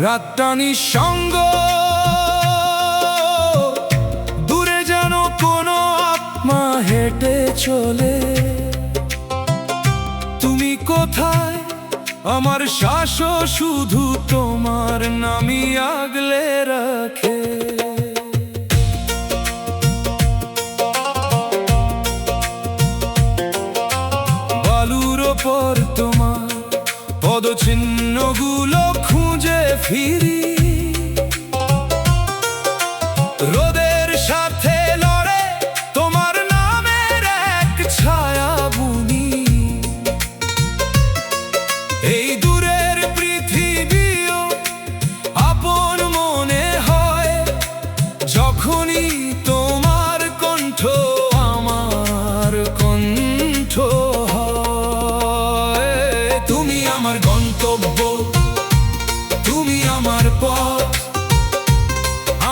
রাতটা নিঃসঙ্গ, দূরে যেন কোনো আত্মা হেঁটে চলে। তুমি কোথায়? আমার শ্বাসও শুধু তোমার নামই আগলে রাখে। বালুর ওপর তোমার পদচিহ্নগুলো খুঁজে ফিরি, রোদের সাথে লড়ে তোমার নামের এক ছায়া বুনি। এই দূরের পৃথিবীও আপন মনে হয় যখনই তোমার কণ্ঠ আমার কণ্ঠ হয়। তুমি আমার গন্তব্য, তুমি আমার পথ,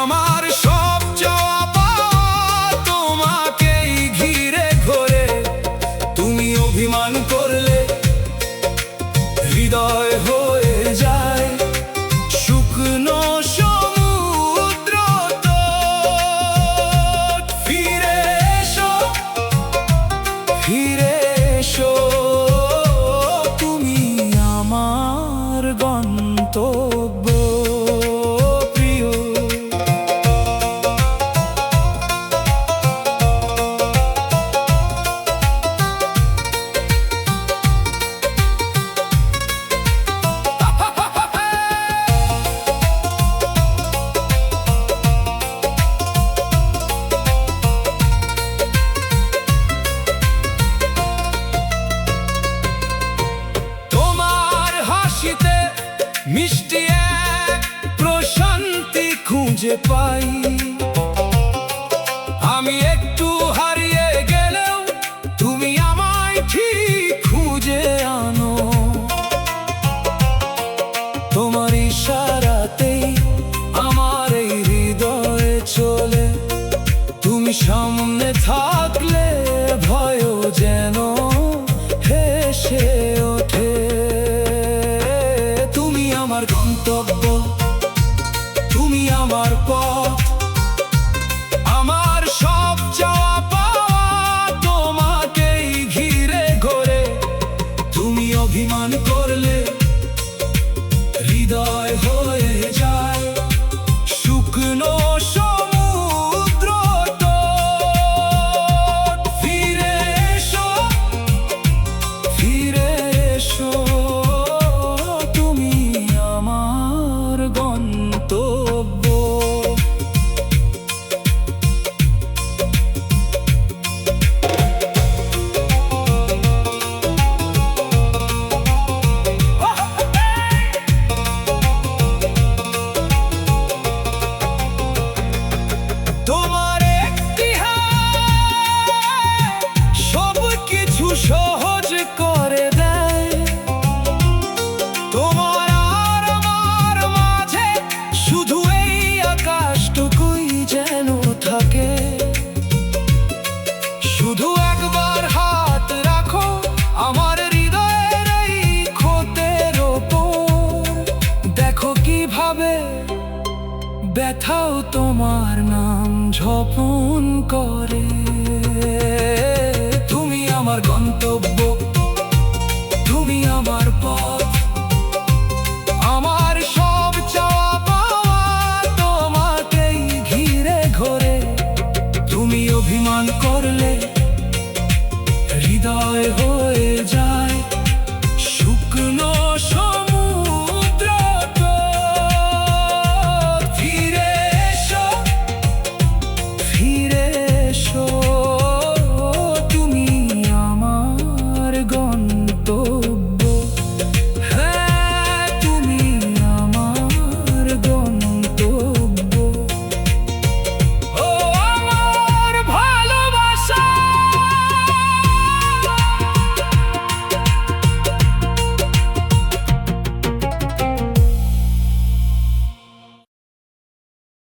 আমার সব চাওয়া পাওয়া তোমাকেই ঘিরে ঘোরে। তুমি অভিমান করলে হৃদয় হয়ে যায় শুকনো সমুদ্র তট। ফিরে এসো, ফিরে এসো, তুমি আমার গন্তব্য প্রিয়। মিষ্টি এক প্রশান্তি খুঁজে পাই, আমি একটু হারিয়ে গেলেও তুমি আমায় ঠিক খুঁজে আনো। তোমার ইশারাতেই আমার এই হৃদয়ে চলে, তুমি সামনে থাকলে ভয়ও যেন হেসে ওঠে। আমার গন্তব্য, তুমি আমার পথ, আমার সব চাওয়া পাওয়া তোমাকেই ঘিরে ঘোরে। তুমি অভিমান করলে হৃদয় হয়ে যায় শুকনো সমুদ্র তট। ফিরে এসো, ফিরে এসো, গন্তব্য। তোমার একটি হাত সব কিছু সহজ করে দেয়। তোমার আর আমার মাঝে শুধু এই আকাশটুকুই যেন থাকে। শুধু একবার হাত রাখো আমার হৃদয়ের এই ক্ষতের ওপর, দেখো কিভাবে ব্যথাও তোমার নাম ঝপন করে। তুমি আমার গন্তব্য,